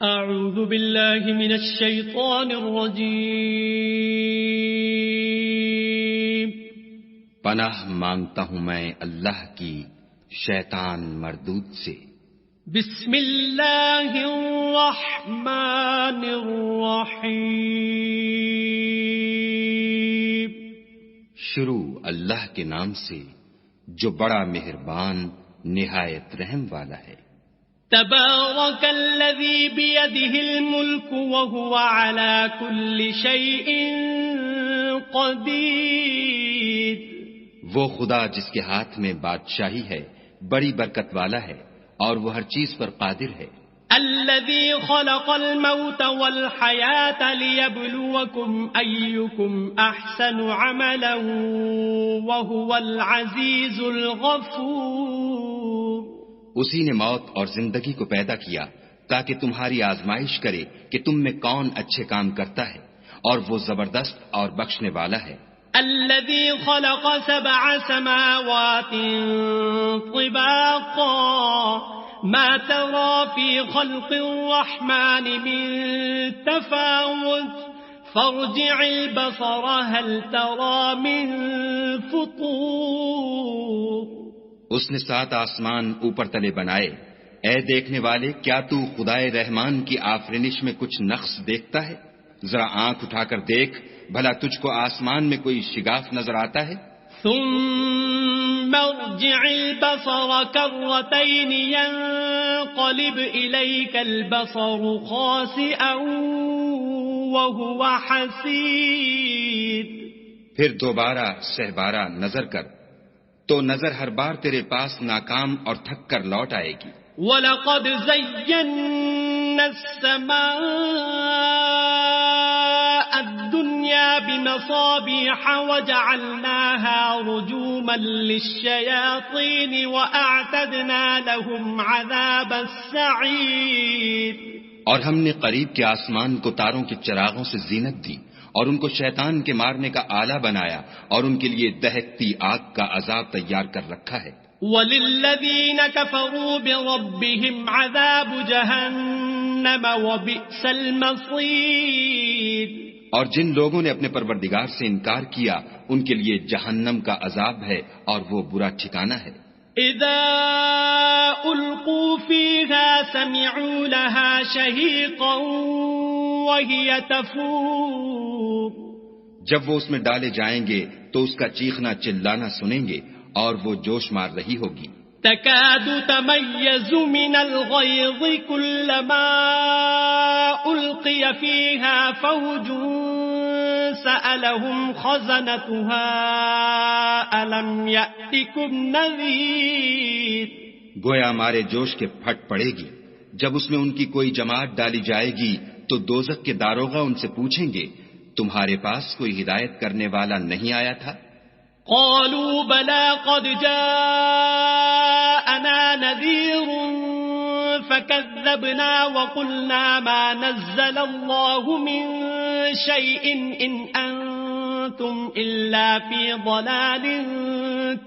اعوذ باللہ من الشیطان الرجیم پناہ مانگتا ہوں میں اللہ کی شیطان مردود سے۔ بسم اللہ الرحمن الرحیم۔ شروع اللہ کے نام سے جو بڑا مہربان نہایت رحم والا ہے۔ تبارک الذی بیدہ الملک وہو علی کل شیء قدیر۔ وہ خدا جس کے ہاتھ میں بادشاہی ہے بڑی برکت والا ہے اور وہ ہر چیز پر قادر ہے۔ الذی خلق الموت والحیاة لیبلوکم ایکم احسن عملا وہو العزیز الغفور۔ اسی نے موت اور زندگی کو پیدا کیا تاکہ تمہاری آزمائش کرے کہ تم میں کون اچھے کام کرتا ہے، اور وہ زبردست اور بخشنے والا ہے۔ الذي خلق 7 سماوات طباقا ما ترى في خلق الرحمن من تفاوت فارجع البصر هل ترى من فطور۔ اس نے 7 آسمان اوپر تلے بنائے، اے دیکھنے والے کیا تو خدائے رحمان کی آفرینش میں کچھ نقص دیکھتا ہے؟ ذرا آنکھ اٹھا کر دیکھ، بھلا تجھ کو آسمان میں کوئی شگاف نظر آتا ہے؟ ثم ارجع البصر كرتين ينقلب إليك البصر خاسئا وهو حسير۔ پھر دوبارہ سہبارہ نظر کر تو نظر ہر بار تیرے پاس ناکام اور تھک کر لوٹ آئے گی۔ وَلَقَدْ زَيَّنَّا السَّمَاءَ الدُّنْيَا بِمَصَابِيحَ وَجَعَلْنَاهَا رُجُومًا لِلشَّيَاطِينِ وَأَعْتَدْنَا لَهُمْ عَذَابَ السَّعِيرِ۔ اور ہم نے قریب کے آسمان کو تاروں کے چراغوں سے زینت دی اور ان کو شیطان کے مارنے کا آلہ بنایا اور ان کے لیے دہکتی آگ کا عذاب تیار کر رکھا ہے۔ وَلِلَّذِينَ كَفَرُوا بِرَبِّهِمْ عَذَابُ جَهَنَّمَ وَبِئْسَ الْمَصِيرُ۔ اور جن لوگوں نے اپنے پروردگار سے انکار کیا ان کے لیے جہنم کا عذاب ہے اور وہ برا ٹھکانہ ہے۔ اذا القوا فيها سمعوا لها شهيقا وهي تفور۔ جب وہ اس میں ڈالے جائیں گے تو اس کا چیخنا چلانا سنیں گے اور وہ جوش مار رہی ہوگی۔ تكاد تميز من الغيظ كلما ألقي فيها فوج سألهم خزنتها ألم يأتكم نذير۔ گویا مارے جوش کے پھٹ پڑے گی۔ جب اس میں ان کی کوئی جماعت ڈالی جائے گی تو دوزخ کے داروغہ ان سے پوچھیں گے تمہارے پاس کوئی ہدایت کرنے والا نہیں آیا تھا؟ قالوا بلى قد جاءنا نذير فكذبنا وقلنا ما نزل الله من شيء إن أنتم إلا في ضلال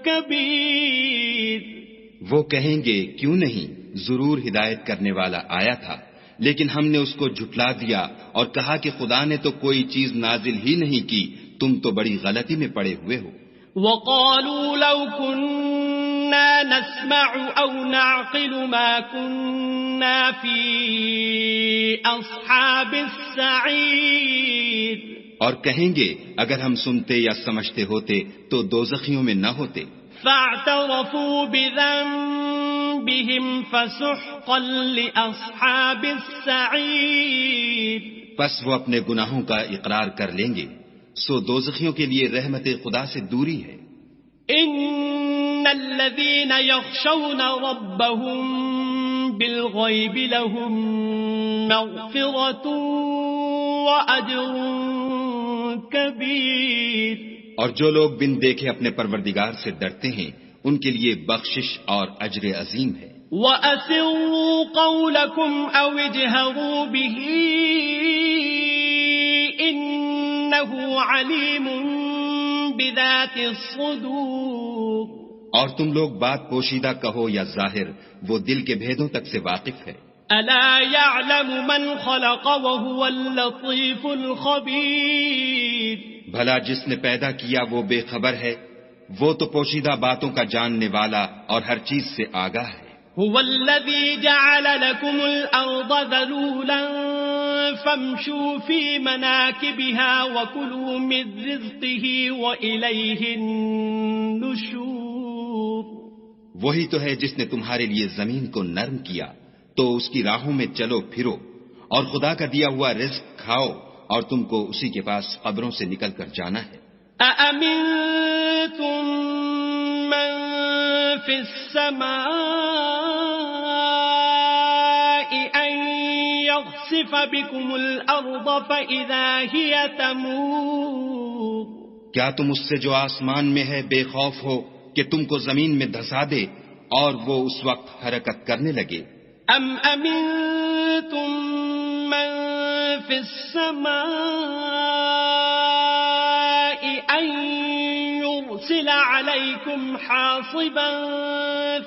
كبير۔ وہ کہیں گے کیوں نہیں، ضرور ہدایت کرنے والا آیا تھا، لیکن ہم نے اس کو جھٹلا دیا اور کہا کہ خدا نے تو کوئی چیز نازل ہی نہیں کی، تم تو بڑی غلطی میں پڑے ہوئے ہو۔ وقالوا لو كنا نسمع أو نعقل ما كنا في أصحاب السعير۔ اور کہیں گے اگر ہم سنتے یا سمجھتے ہوتے تو دوزخیوں میں نہ ہوتے۔ فاعترفوا بذنبهم فسحقا لأصحاب السعير۔ پس وہ اپنے گناہوں کا اقرار کر لیں گے، سو دوزخیوں کے لیے رحمت خدا سے دوری ہے۔ ان الذين يخشون ربهم بالغيب لهم مغفرة وأجر كبير۔ اور جو لوگ بن دیکھے اپنے پروردگار سے ڈرتے ہیں ان کے لیے بخشش اور اجر عظیم ہے۔ وَأَسِرُّوا قَوْلَكُمْ أَوْ اجْهَرُوا بِهِ إِنَّهُ عَلِيمٌ بِذَاتِ الصُّدُورِ۔ اور تم لوگ بات پوشیدہ کہو یا ظاہر، وہ دل کے بھیدوں تک سے واقف ہے۔ ألا يعلم من خلق وهو اللطيف الخبير. بھلا جس نے پیدا کیا وہ بے خبر ہے، وہ تو پوشیدہ باتوں کا جاننے والا اور ہر چیز سے آگاہ ہے. هو الذي جعل لكم الأرض ذلولا فامشوا في مناكبها وكلوا من رزقه وإليه النشور. وہی تو ہے جس نے تمہارے لیے زمین کو نرم کیا تو اس کی راہوں میں چلو پھرو اور خدا کا دیا ہوا رزق کھاؤ اور تم کو اسی کے پاس قبروں سے نکل کر جانا ہے. أأمنتم من في السماء أن يخسف بكم الأرض فإذا هي تمور. کیا تم اس سے جو آسمان میں ہے بے خوف ہو کہ تم کو زمین میں دھسا دے اور وہ اس وقت حرکت کرنے لگے؟ أم أمنتم من في السماء أن يرسل عليكم حاصبا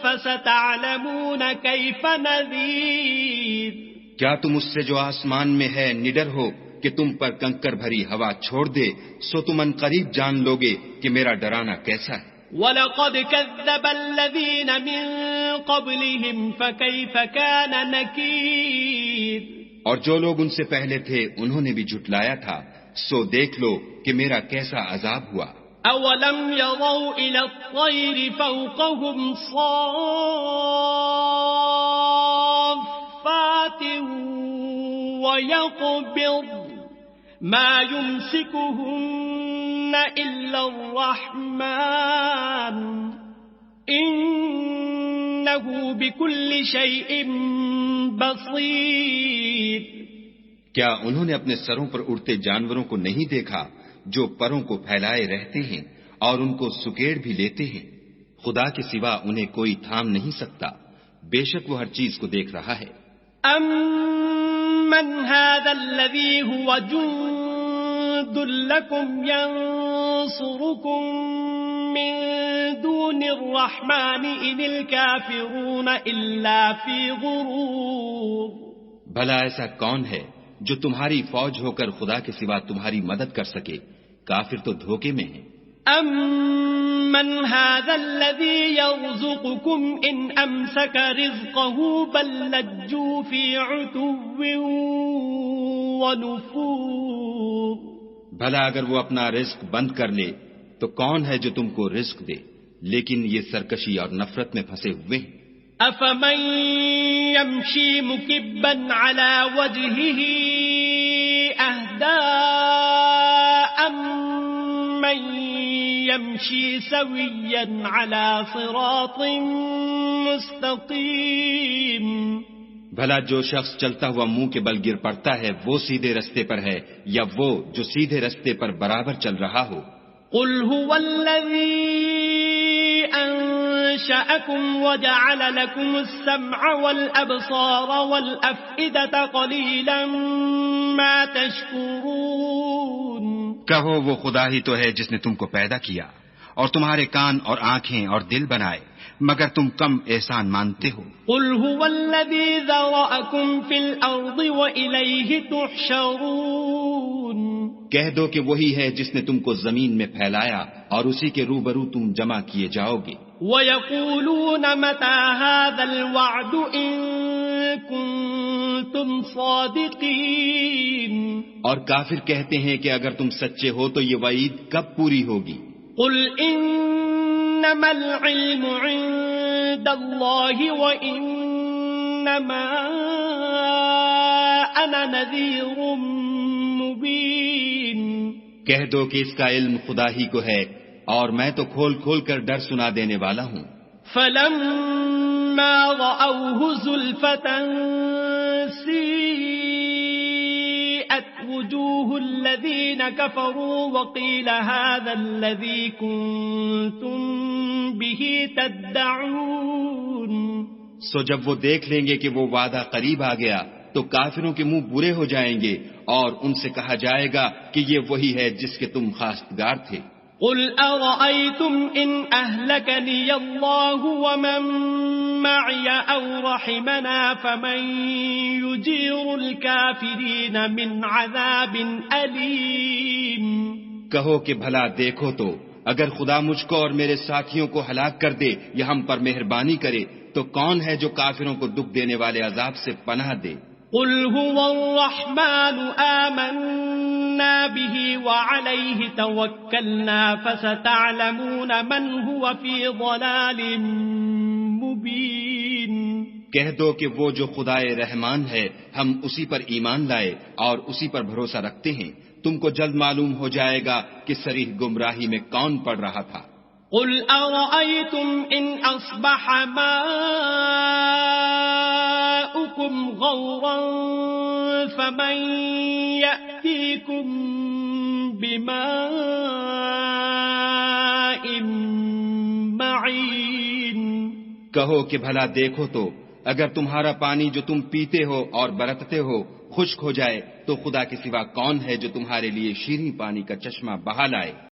فستعلمون كيف نذير. کیا تم اس سے جو آسمان میں ہے نڈر ہو کہ تم پر کنکر بھری ہوا چھوڑ دے سو تم ان قریب جان لوگے کہ میرا ڈرانا کیسا ہے. وَلَقَدْ كَذَّبَ الَّذِينَ مِن قَبْلِهِمْ فَكَيْفَ كَانَ نَكِيرٌ. اور جو لوگ ان سے پہلے تھے انہوں نے بھی جھٹلایا تھا، سو دیکھ لو کہ میرا کیسا عذاب ہوا. أَوَلَمْ يَرَوْا إِلَى الطَّيْرِ فَوْقَهُمْ صَافَّاتٍ وَيَقْبِضْنَ مَا يُمْسِكُهُنَّ إِلَّا الرَّحْمَنُ إِنَّهُ بِكُلِّ شَيْءٍ بَصِيرٌ. کیا انہوں نے اپنے سروں پر اڑتے جانوروں کو نہیں دیکھا جو پروں کو پھیلائے رہتے ہیں اور ان کو سکیڑ بھی لیتے ہیں؟ خدا کے سوا انہیں کوئی تھام نہیں سکتا، بے شک وہ ہر چیز کو دیکھ رہا ہے. أَمَّنْ هَذَا الَّذِي هُوَ جُندٌ لَكُمْ يَنصُرُكُم مِّن دُونِ الرَّحْمَنِ إِنِ الْكَافِرُونَ إِلَّا فِي غُرُورٍ. بھلا ایسا کون ہے جو تمہاری فوج ہو کر خدا کے سوا تمہاری مدد کر سکے؟ کافر تو دھوکے میں ہیں. أَمَّنْ هَذَا الَّذِي يَرْزُقُكُمْ إِنْ أَمْسَكَ رِزْقَهُ بَلْ لَجُّوا فِي عُتُوٍّ وَنُفُورٍ. بھلا اگر وہ اپنا رزق بند کر لے تو کون ہے جو تم کو رزق دے؟ لیکن یہ سرکشی اور نفرت میں پھنسے ہوئے ہیں. أَفَمَن يَمْشِي مُكِبًّا عَلَى وَجْهِهِ أَهْدَىٰ أَمَّن يَمْشِي سَوِيًّا عَلَى صِرَاطٍ مُّسْتَقِيمٍ. بھلا جو شخص چلتا ہوا منہ کے بل گر پڑتا ہے وہ سیدھے رستے پر ہے یا وہ جو سیدھے رستے پر برابر چل رہا ہو؟ قُلْ هُوَ الَّذِي أَنشَأَكُمْ وَجَعَلَ لَكُمُ السَّمْعَ وَالْأَبْصَارَ وَالْأَفْئِدَةَ قَلِيلًا مَا تَشْكُرُونَ. کہو وہ خدا ہی تو ہے جس نے تم کو پیدا کیا اور تمہارے کان اور آنکھیں اور دل بنائے، مگر تم کم احسان مانتے ہو. قُلْ هُوَ الَّذِي ذَرَأَكُمْ فِي الْأَرْضِ وَإِلَيْهِ تُحْشَرُونَ. کہہ دو کہ وہی ہے جس نے تم کو زمین میں پھیلایا اور اسی کے روبرو تم جمع کیے جاؤ گے. وَيَقُولُونَ مَتَى هَذَا الْوَعْدُ إِن كُنتُمْ صَادِقِينَ. اور کافر کہتے ہیں کہ اگر تم سچے ہو تو یہ وعید کب پوری ہوگی؟ قُلْ إِنَّمَا الْعِلْمُ عِندَ اللَّهِ وَإِنَّمَا أَنَا نَذِيرٌ مُبِينٌ. کہہ دو کہ اس کا علم خدا ہی کو ہے اور میں تو کھول کھول کر ڈر سنا دینے والا ہوں. فَلَمَّا رَأَوْهُ زُلْفَةً سِيئَتْ وُجُوهُ الَّذِينَ كَفَرُوا وَقِيلَ هَذَا الَّذِي كُنتُم بِهِ تَدَّعُونَ. سو جب وہ دیکھ لیں گے کہ وہ وعدہ قریب آ گیا تو کافروں کے منہ برے ہو جائیں گے اور ان سے کہا جائے گا کہ یہ وہی ہے جس کے تم خواستگار تھے. قُلْ أَرَأَيْتُمْ إِنْ أَهْلَكَنِيَ اللَّهُ وَمَن معي أو رحمنا فمن يجير الكافرين من عذاب أليم کہو کہ بھلا دیکھو تو اگر خدا مجھ کو اور میرے ساتھیوں کو ہلاک کر دے یا ہم پر مہربانی کرے تو کون ہے جو کافروں کو دکھ دینے والے عذاب سے پناہ دے؟ قل هو الرحمن آمنا به وعليه توكلنا فستعلمون من هو في ضلال مبين کہہ دو کہ وہ جو خدائے رحمان ہے ہم اسی پر ایمان لائے اور اسی پر بھروسہ رکھتے ہیں، تم کو جلد معلوم ہو جائے گا کہ صریح گمراہی میں کون پڑ رہا تھا۔ قل أرأيتم إن أصبح ماؤكم غورا فمن يأتيكم بماء معين کہو کہ بھلا دیکھو تو اگر تمہارا پانی جو تم پیتے ہو اور برتتے ہو خشک ہو جائے تو خدا کے سوا کون ہے جو تمہارے لیے شیریں پانی کا چشمہ بہا لائے؟